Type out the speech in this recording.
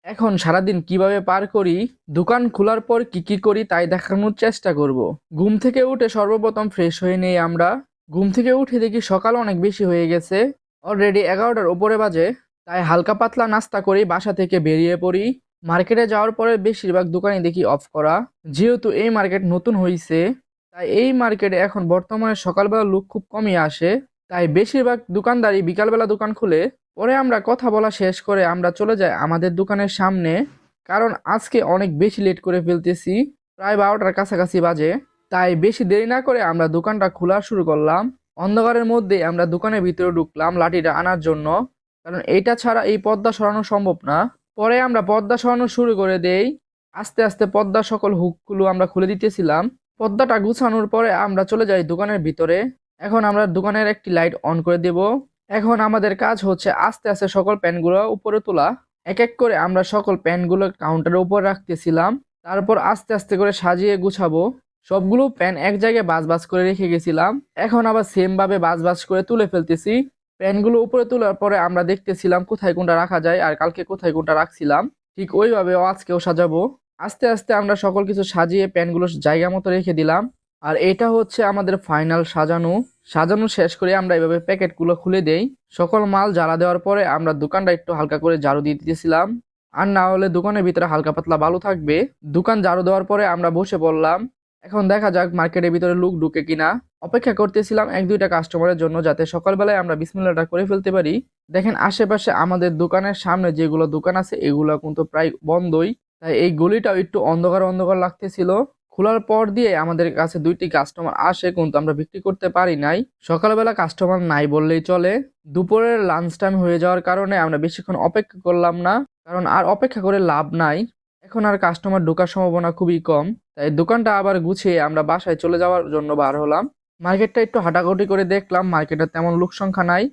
এখন সারাদিন কিভাবে পার করি, দোকান খোলার পর কি কি করি তাই দেখানোর চেষ্টা করব। ঘুম থেকে উঠে সর্বপ্রথম ফ্রেশ হয়ে নেই আমরা। ঘুম থেকে উঠে দেখি সকাল অনেক বেশি হয়ে গেছে, অলরেডি 11টার উপরে বাজে। তাই হালকা পাতলা নাস্তা করি, বাসা থেকে বেরিয়ে পড়ি। মার্কেটে যাওয়ার পরে বেশিরভাগ দোকানই দেখি অফ করা, যেহেতু এই মার্কেট নতুন হয়েছে। তাই এই মার্কেটে এখন বর্তমানে সকালবেলা লোক খুব কমই আসে। তাই বেশিরভাগ দোকানদারই বিকালবেলা দোকান খুলে। পরে আমরা কথা বলা শেষ করে আমরা চলে যাই আমাদের দোকানের সামনে, কারণ আজকে অনেক বেশি লেট করে ফেলতেছি, প্রায় 12টার কাছাকাছি বাজে। তাই বেশি দেরি না করে আমরা দোকানটা খোলা শুরু করলাম। অন্ধকারের মধ্যে আমরা দোকানের ভিতরে ঢুকলাম লাঠিটা আনার জন্য, কারণ এইটা ছাড়া এই পর্দা সরানো সম্ভব না। পরে আমরা পর্দা সরানো শুরু করে দেই। আস্তে আস্তে পর্দার সকল হুকগুলো আমরা খুলে দিতেছিলাম। পর্দাটা গুছানোর পরে আমরা চলে যাই দোকানের ভিতরে। এখন আমরা দোকানের একটি লাইট অন করে দেব। এখন আমাদের কাজ হচ্ছে আস্তে আস্তে সকল প্যানগুলো উপরে তোলা। এক এক করে আমরা সকল প্যানগুলো কাউন্টারের উপর রাখতেছিলাম। তারপর আস্তে আস্তে করে সাজিয়ে গুছাবো। সবগুলো প্যান এক জায়গায় বাজ বাজ করে রেখে গেছিলাম, এখন আবার সেম ভাবে বাজ বাজ করে তুলে ফেলতেছি। প্যানগুলো উপরে তোলার পরে আমরা দেখতেছিলাম কোথায় কোনটা রাখা যায়, আর কালকে কোথায় কোনটা রাখছিলাম ঠিক ওইভাবে আজকেও সাজাবো। আস্তে আস্তে আমরা সকল কিছু সাজিয়ে প্যানগুলো জায়গা মতো রেখে দিলাম। আর এটা হচ্ছে আমাদের ফাইনাল সাজানো। সাজানো শেষ করে আমরা এভাবে প্যাকেটগুলো খুলে দেই। সকল মাল জ্বালা দেওয়ার পরে আমরা দোকানটা একটু হালকা করে ঝাড়ু দিয়ে দিতেছিলাম, আর না হলে দোকানের ভিতরে হালকা পাতলা বালু থাকবে। দোকান ঝাড়ু দেওয়ার পরে আমরা বসে পড়লাম। এখন দেখা যাক মার্কেটের ভিতরে লোক ঢুকে কিনা। অপেক্ষা করতেছিলাম এক দুইটা কাস্টমারের জন্য, যাতে সকালবেলায় আমরা বিসমিল্লাহটা করে ফেলতে পারি। দেখেন আশেপাশে আমাদের দোকানের সামনে যেগুলো দোকান আছে এগুলো কিন্তু প্রায় বন্ধই। তাই এই গলিটাও একটু অন্ধকার অন্ধকার লাগতেছিল। খোলার পর দিয়ে আমাদের কাছে দুইটি কাস্টমার আসে, কিন্তু আমরা বিক্রি করতে পারি নাই। সকালবেলা কাস্টমার নাই বললেই চলে। দুপুরের লাঞ্চ টাইম হয়ে যাওয়ার কারণে আমরা বেশিক্ষণ অপেক্ষা করলাম না, কারণ আর অপেক্ষা করে লাভ নাই। এখন আর কাস্টমার ঢোকার সম্ভাবনা খুবই কম। তাই দোকানটা আবার গুছিয়ে আমরা বাসায় চলে যাওয়ার জন্য বার হলাম। মার্কেটটা একটু হাঁটাঘুটি করে দেখলাম, মার্কেটে তেমন লোক সংখ্যা নাই।